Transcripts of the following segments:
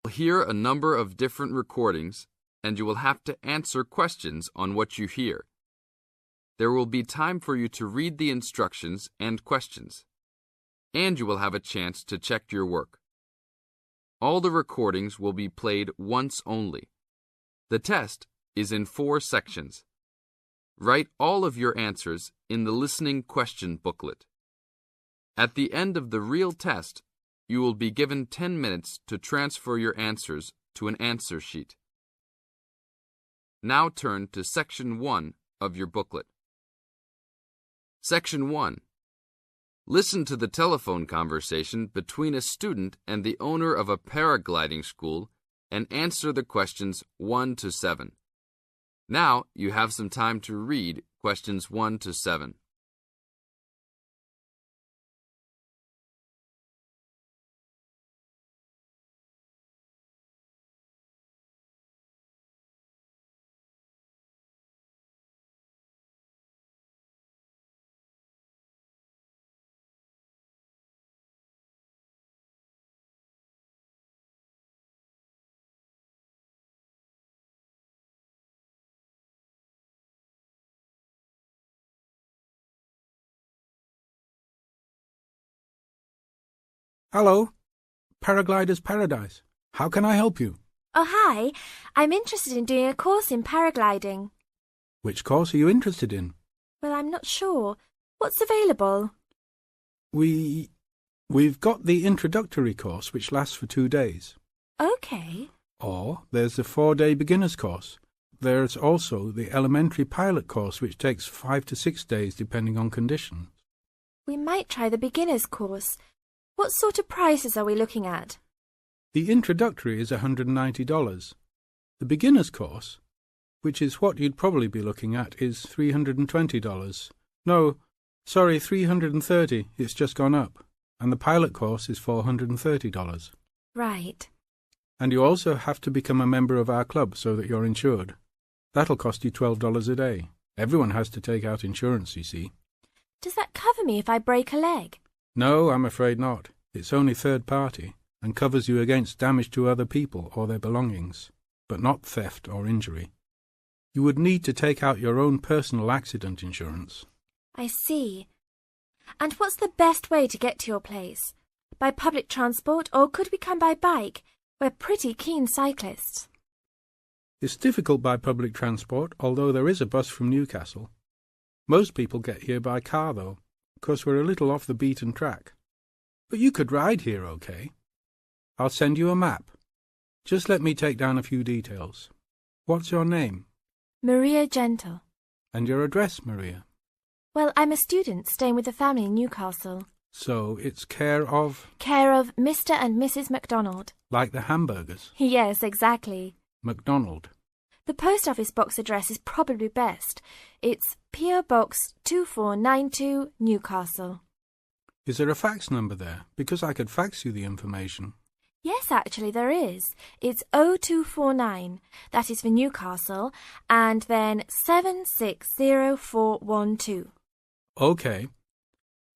You'll hear a number of different recordings, and you will have to answer questions on what you hear. There will be time for you to read the instructions and questions, and you will have a chance to check your work. All the recordings will be played once only. The test is in 4 sections. Write all of your answers in the listening question booklet. At the end of the real test, you will be given 10 minutes to transfer your answers to an answer sheet. Now turn to Section 1 of your booklet. Section 1. Listen to the telephone conversation between a student and the owner of a paragliding school and answer the questions 1 to 7. Now you have some time to read questions 1 to 7. Hello, Paraglider's Paradise. How can I help you? Oh, hi. I'm interested in doing a course in paragliding. Which course are you interested in? Well, I'm not sure. What's available? We've got the introductory course, which lasts for 2 days. OK. Or there's the 4-day beginner's course. There's also the elementary pilot course, which takes 5 to 6 days, depending on conditions. We might try the beginner's course. What sort of prices are we looking at? The introductory is $190. The beginner's course, which is what you'd probably be looking at, is $320. No, sorry, $330. It's just gone up. And the pilot course is $430. Right. And you also have to become a member of our club so that you're insured. That'll cost you $12 a day. Everyone has to take out insurance, you see. Does that cover me if I break a leg? No, I'm afraid not. It's only third party and covers you against damage to other people or their belongings, but not theft or injury. You would need to take out your own personal accident insurance. I see. And what's the best way to get to your place? By public transport, or could we come by bike? We're pretty keen cyclists. It's difficult by public transport, although there is a bus from Newcastle. Most people get here by car, though, because we're a little off the beaten track. But you could ride here, OK? I'll send you a map. Just let me take down a few details. What's your name? Maria Gentle. And your address, Maria? Well, I'm a student staying with a family in Newcastle. So it's care of? Care of Mr. and Mrs. MacDonald. Like the hamburgers? Yes, exactly. MacDonald. The post office box address is probably best. It's P.O. Box 2492, Newcastle. Is there a fax number there? Because I could fax you the information. Yes, actually there is. It's 0249. That is for Newcastle. And then 760412. OK.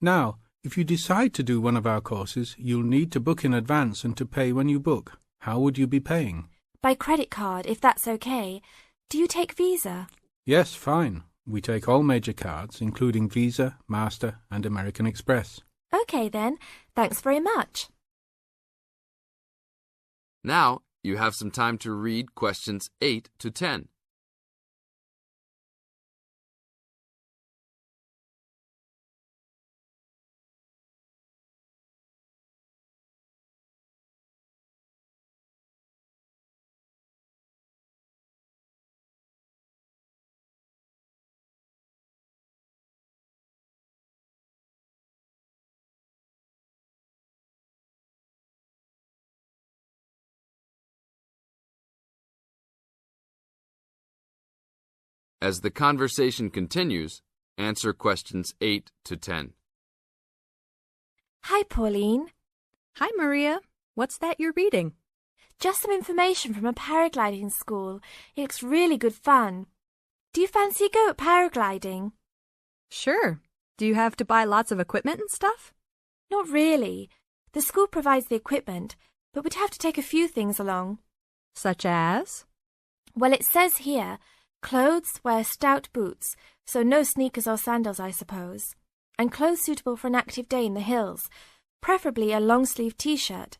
Now, if you decide to do one of our courses, you'll need to book in advance and to pay when you book. How would you be paying? By credit card, if that's OK. Do you take Visa? Yes, fine. We take all major cards, including Visa, Master and American Express. OK then. Thanks very much. Now you have some time to read questions 8 to 10. As the conversation continues, answer questions 8 to 10. Hi, Pauline. Hi, Maria. What's that you're reading? Just some information from a paragliding school. It looks really good fun. Do you fancy a go at paragliding? Sure. Do you have to buy lots of equipment and stuff? Not really. The school provides the equipment, but we'd have to take a few things along. Such as? Well, it says here, clothes, wear stout boots, so no sneakers or sandals, I suppose, and clothes suitable for an active day in the hills, preferably a long-sleeve t-shirt.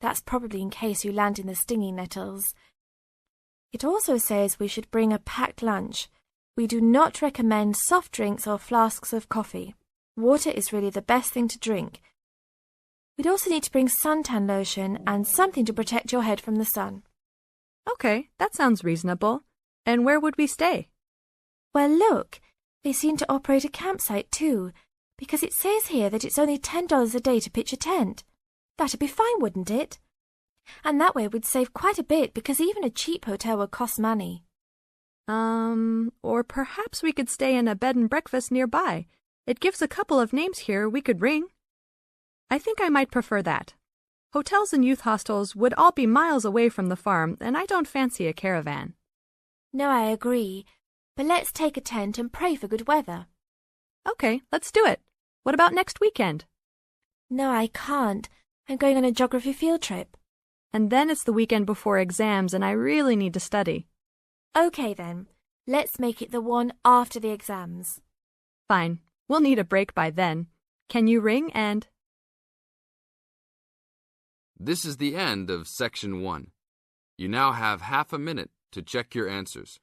That's probably in case you land in the stinging nettles. It also says we should bring a packed lunch. We do not recommend soft drinks or flasks of coffee. Water is really the best thing to drink. We'd also need to bring suntan lotion and something to protect your head from the sun. Okay, that sounds reasonable. And where would we stay? Well, look, they seem to operate a campsite too, because it says here that it's only $10 a day to pitch a tent. That'd be fine, wouldn't it? And that way we'd save quite a bit because even a cheap hotel would cost money. Or perhaps we could stay in a bed and breakfast nearby. It gives a couple of names here we could ring. I think I might prefer that. Hotels and youth hostels would all be miles away from the farm, and I don't fancy a caravan. No, I agree. But let's take a tent and pray for good weather. Okay, let's do it. What about next weekend? No, I can't. I'm going on a geography field trip. And then it's the weekend before exams, and I really need to study. Okay then. Let's make it the one after the exams. Fine. We'll need a break by then. Can you ring and... This is the end of Section 1. You now have half a minute to check your answers.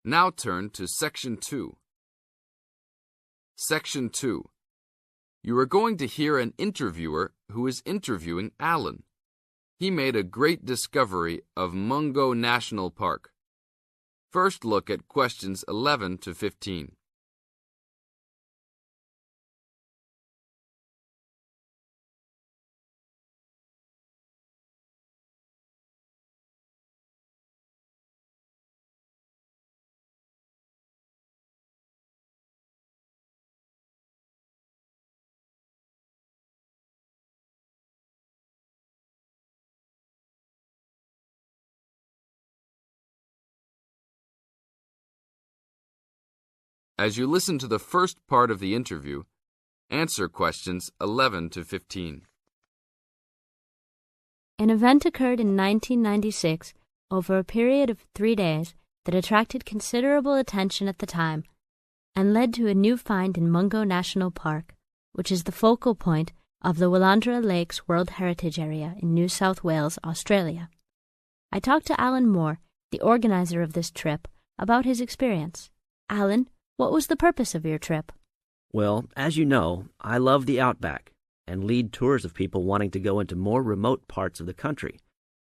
Now turn to Section 2. Section 2. You are going to hear an interviewer who is interviewing Alan. He made a great discovery of Mungo National Park. First look at questions 11 to 15. As you listen to the first part of the interview, answer questions 11 to 15. An event occurred in 1996 over a period of 3 days that attracted considerable attention at the time and led to a new find in Mungo National Park, which is the focal point of the Willandra Lakes World Heritage Area in New South Wales, Australia. I talked to Alan Moore, the organizer of this trip, about his experience. Alan, what was the purpose of your trip? Well, as you know, I love the outback and lead tours of people wanting to go into more remote parts of the country.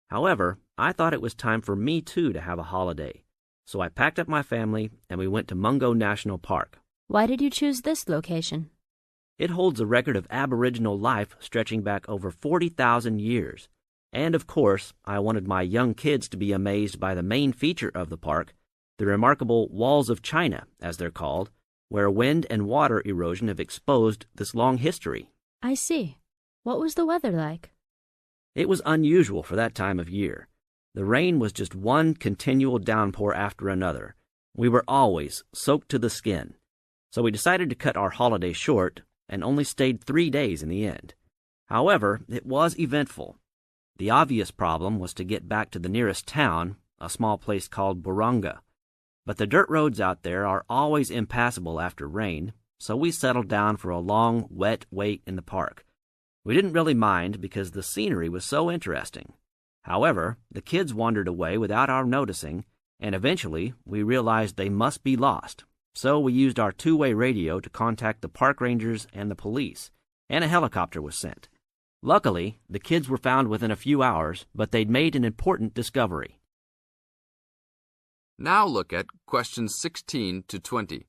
However, I thought it was time for me too to have a holiday. So I packed up my family and we went to Mungo National Park. Why did you choose this location? It holds a record of Aboriginal life stretching back over 40,000 years. And of course, I wanted my young kids to be amazed by the main feature of the park, the remarkable Walls of China, as they're called, where wind and water erosion have exposed this long history. I see. What was the weather like? It was unusual for that time of year. The rain was just one continual downpour after another. We were always soaked to the skin. So we decided to cut our holiday short and only stayed 3 days in the end. However, it was eventful. The obvious problem was to get back to the nearest town, a small place called Burunga. But the dirt roads out there are always impassable after rain, so we settled down for a long, wet wait in the park. We didn't really mind because the scenery was so interesting. However, the kids wandered away without our noticing, and eventually we realized they must be lost. So we used our two-way radio to contact the park rangers and the police, and a helicopter was sent. Luckily, the kids were found within a few hours, but they'd made an important discovery. Now look at questions 16 to 20.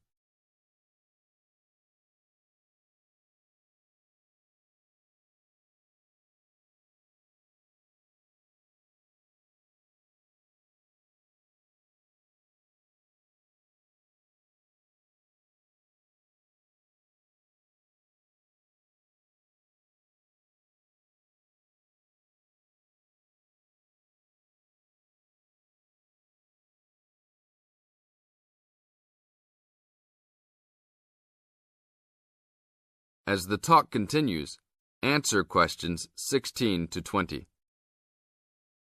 As the talk continues, answer questions 16 to 20.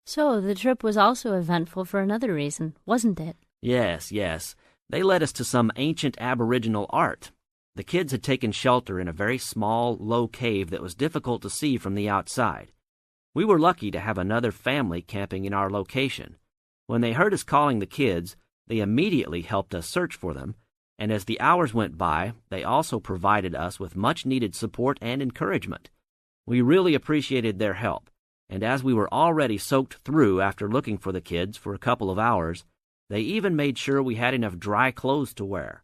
So, the trip was also eventful for another reason, wasn't it? Yes, yes. They led us to some ancient Aboriginal art. The kids had taken shelter in a very small, low cave that was difficult to see from the outside. We were lucky to have another family camping in our location. When they heard us calling the kids, they immediately helped us search for them, and as the hours went by, they also provided us with much-needed support and encouragement. We really appreciated their help, and as we were already soaked through after looking for the kids for a couple of hours, they even made sure we had enough dry clothes to wear.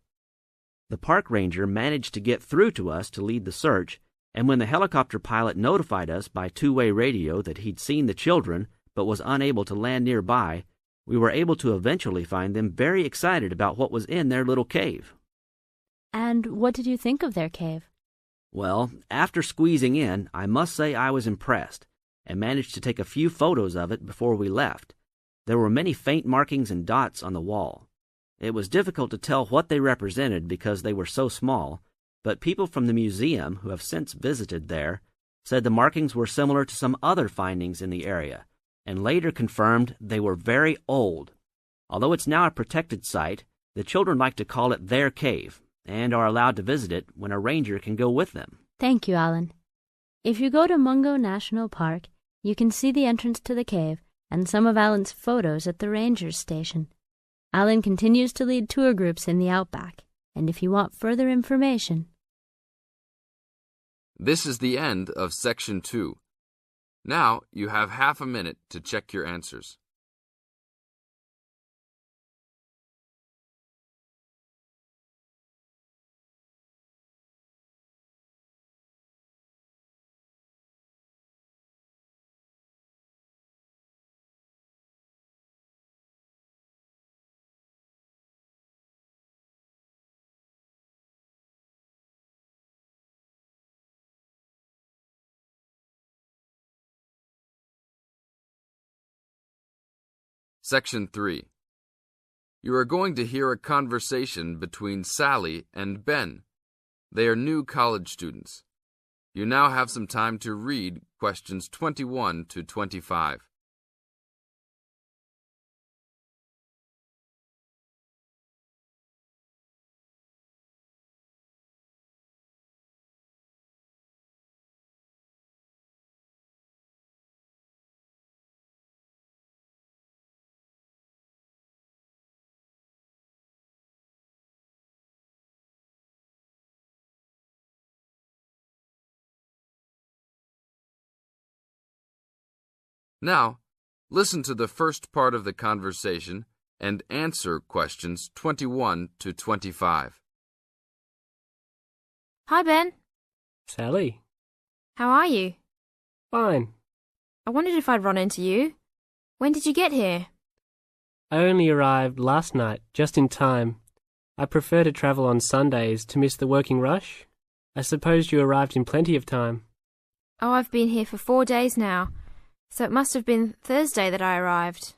The park ranger managed to get through to us to lead the search, and when the helicopter pilot notified us by two-way radio that he'd seen the children but was unable to land nearby, we were able to eventually find them very excited about what was in their little cave. And what did you think of their cave? Well, after squeezing in, I must say I was impressed, and managed to take a few photos of it before we left. There were many faint markings and dots on the wall. It was difficult to tell what they represented because they were so small, but people from the museum who have since visited there said the markings were similar to some other findings in the area, and later confirmed they were very old. Although it's now a protected site, the children like to call it their cave, and are allowed to visit it when a ranger can go with them. Thank you, Alan. If you go to Mungo National Park, you can see the entrance to the cave and some of Alan's photos at the ranger's station. Alan continues to lead tour groups in the outback, and if you want further information... This is the end of Section 2. Now you have half a minute to check your answers. Section 3. You are going to hear a conversation between Sally and Ben. They are new college students. You now have some time to read questions 21 to 25. Now, listen to the first part of the conversation and answer questions 21 to 25. Hi, Ben. Sally. How are you? Fine. I wondered if I'd run into you. When did you get here? I only arrived last night, just in time. I prefer to travel on Sundays to miss the working rush. I suppose you arrived in plenty of time. Oh, I've been here for 4 days now, so it must have been Thursday that I arrived.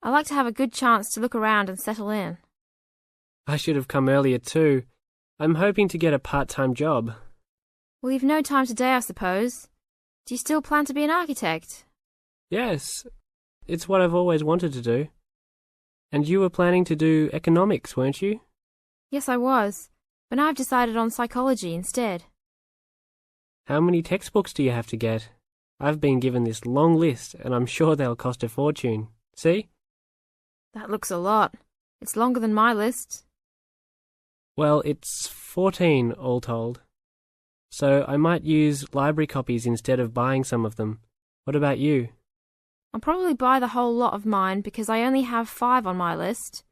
I like to have a good chance to look around and settle in. I should have come earlier too. I'm hoping to get a part-time job. Well, you've no time today, I suppose. Do you still plan to be an architect? Yes, it's what I've always wanted to do. And you were planning to do economics, weren't you? Yes, I was, but now I've decided on psychology instead. How many textbooks do you have to get? I've been given this long list, and I'm sure they'll cost a fortune. See? That looks a lot. It's longer than my list. Well, it's 14 all told. so I might use library copies instead of buying some of them. What about you? I'll probably buy the whole lot of mine because I only have 5 on my list,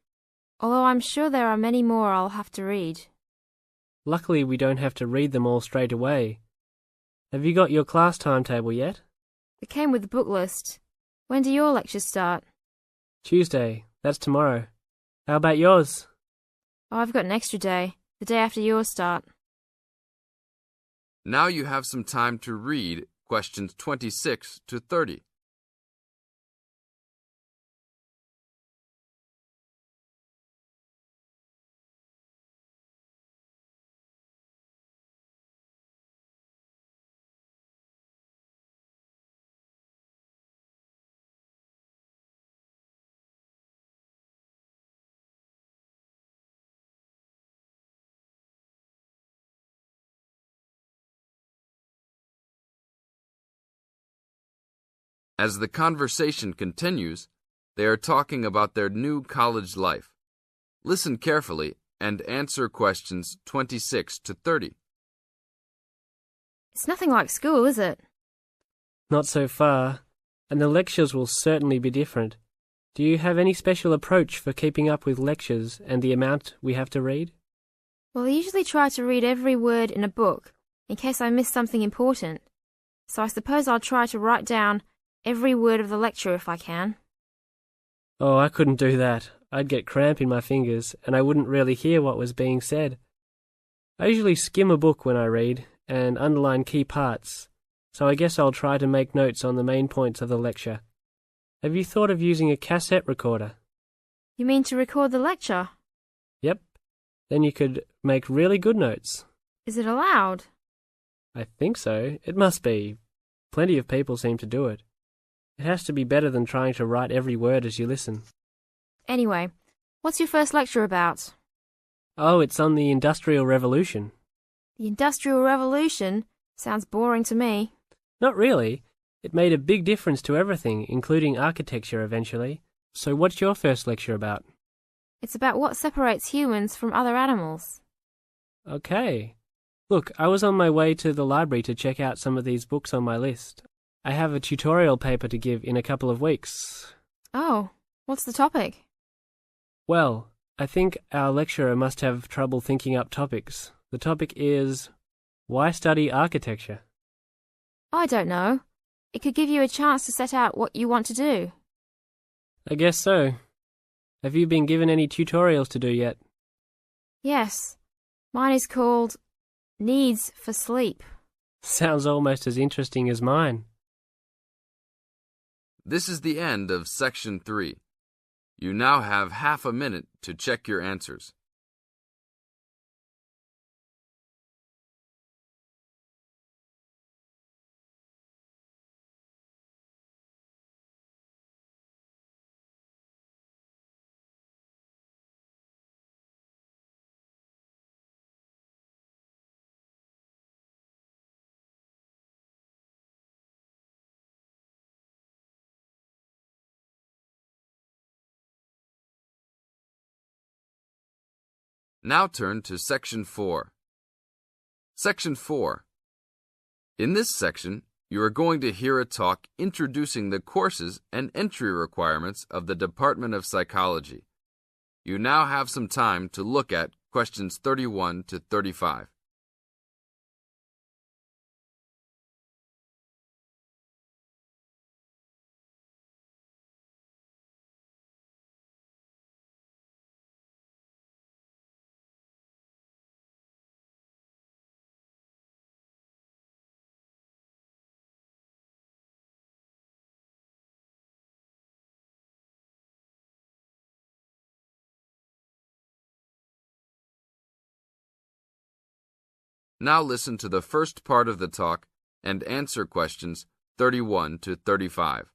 although I'm sure there are many more I'll have to read. Luckily, we don't have to read them all straight away. Have you got your class timetable yet? It came with the book list. When do your lectures start? Tuesday. That's tomorrow. How about yours? Oh, I've got an extra day, the day after yours start. Now you have some time to read questions 26 to 30. As the conversation continues, they are talking about their new college life. Listen carefully and answer questions 26 to 30. It's nothing like school, is it? Not so far, and the lectures will certainly be different. Do you have any special approach for keeping up with lectures and the amount we have to read? Well, I usually try to read every word in a book, in case I miss something important. So I suppose I'll try to write down every word of the lecture if I can. Oh, I couldn't do that. I'd get cramp in my fingers, and I wouldn't really hear what was being said. I usually skim a book when I read, and underline key parts, so I guess I'll try to make notes on the main points of the lecture. Have you thought of using a cassette recorder? You mean to record the lecture? Yep. Then you could make really good notes. Is it allowed? I think so. It must be. Plenty of people seem to do it. It has to be better than trying to write every word as you listen. Anyway, what's your first lecture about? Oh, it's on the Industrial Revolution. The Industrial Revolution? Sounds boring to me. Not really. It made a big difference to everything, including architecture eventually. So what's your first lecture about? It's about what separates humans from other animals. Okay. Look, I was on my way to the library to check out some of these books on my list. I have a tutorial paper to give in a couple of weeks. Oh, what's the topic? Well, I think our lecturer must have trouble thinking up topics. The topic is, why study architecture? I don't know. It could give you a chance to set out what you want to do. I guess so. Have you been given any tutorials to do yet? Yes. Mine is called Needs for Sleep. Sounds almost as interesting as mine. This is the end of Section 3. You now have half a minute to check your answers. Now turn to Section 4. Section 4. In this section, you are going to hear a talk introducing the courses and entry requirements of the Department of Psychology. You now have some time to look at questions 31 to 35. Now listen to the first part of the talk and answer questions 31 to 35.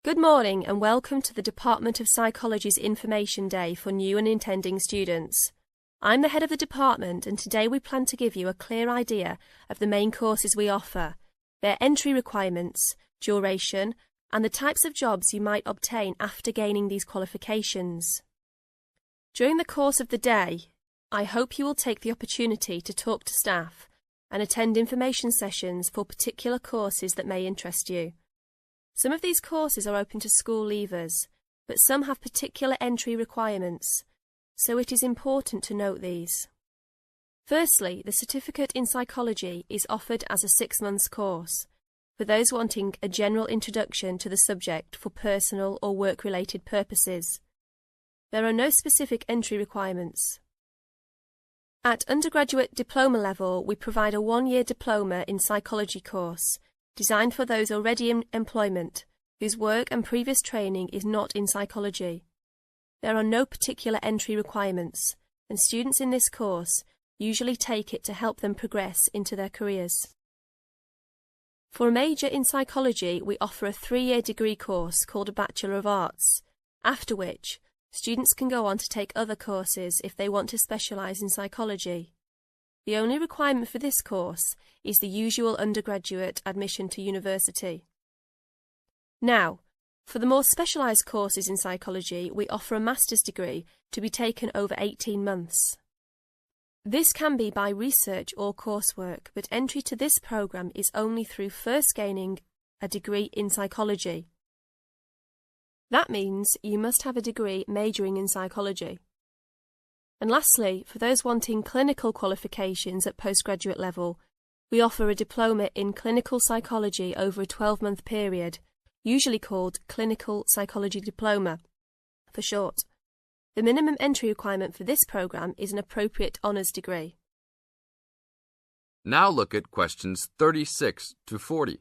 Good morning and welcome to the Department of Psychology's Information Day for new and intending students. I'm the head of the department and today we plan to give you a clear idea of the main courses we offer, their entry requirements, duration, and the types of jobs you might obtain after gaining these qualifications. During the course of the day, I hope you will take the opportunity to talk to staff and attend information sessions for particular courses that may interest you. Some of these courses are open to school leavers, but some have particular entry requirements, so it is important to note these. Firstly, the Certificate in Psychology is offered as a 6-month course for those wanting a general introduction to the subject for personal or work-related purposes. There are no specific entry requirements. At undergraduate diploma level, we provide a 1-year diploma in psychology course designed for those already in employment whose work and previous training is not in psychology. There are no particular entry requirements, and students in this course usually take it to help them progress into their careers. For a major in psychology, we offer a 3-year degree course called a Bachelor of Arts, after which students can go on to take other courses if they want to specialise in psychology. The only requirement for this course is the usual undergraduate admission to university. Now, for the more specialised courses in psychology, we offer a master's degree to be taken over 18 months. This can be by research or coursework, but entry to this programme is only through first gaining a degree in psychology. That means you must have a degree majoring in psychology. And lastly, for those wanting clinical qualifications at postgraduate level, we offer a diploma in clinical psychology over a 12-month period, usually called Clinical Psychology Diploma, for short. The minimum entry requirement for this programme is an appropriate honours degree. Now look at questions 36 to 40.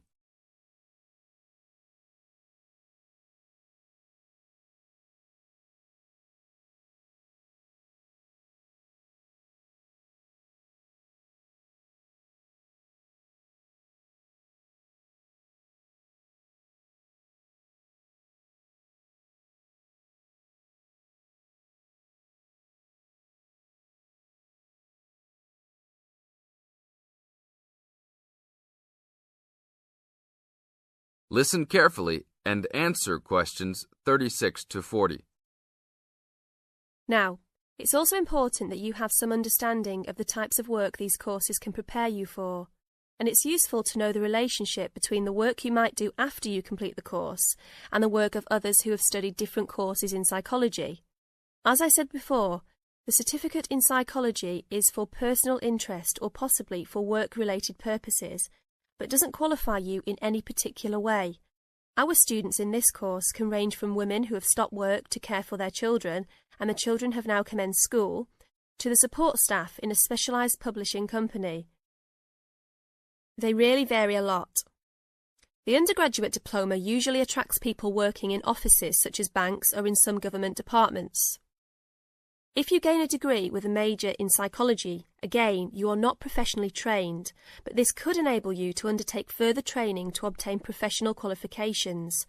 Listen carefully and answer questions 36 to 40. Now, it's also important that you have some understanding of the types of work these courses can prepare you for, and it's useful to know the relationship between the work you might do after you complete the course and the work of others who have studied different courses in psychology. As I said before, the Certificate in Psychology is for personal interest or possibly for work-related purposes, but doesn't qualify you in any particular way. Our students in this course can range from women who have stopped work to care for their children and the children have now commenced school, to the support staff in a specialised publishing company. They really vary a lot. The undergraduate diploma usually attracts people working in offices such as banks or in some government departments. If you gain a degree with a major in psychology, again, you are not professionally trained, but this could enable you to undertake further training to obtain professional qualifications,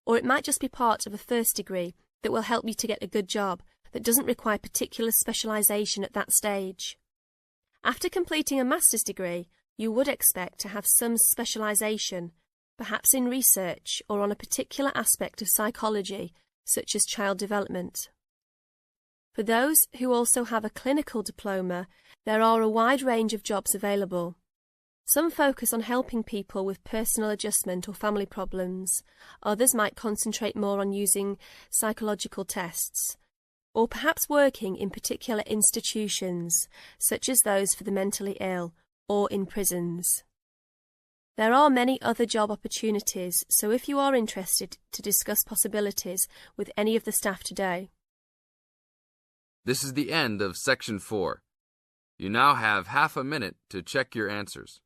or it might just be part of a first degree that will help you to get a good job that doesn't require particular specialisation at that stage. After completing a master's degree, you would expect to have some specialisation, perhaps in research or on a particular aspect of psychology, such as child development. For those who also have a clinical diploma, there are a wide range of jobs available. Some focus on helping people with personal adjustment or family problems. Others might concentrate more on using psychological tests, or perhaps working in particular institutions, such as those for the mentally ill, or in prisons. There are many other job opportunities, so if you are interested to discuss possibilities with any of the staff today. This is the end of Section 4. You now have half a minute to check your answers.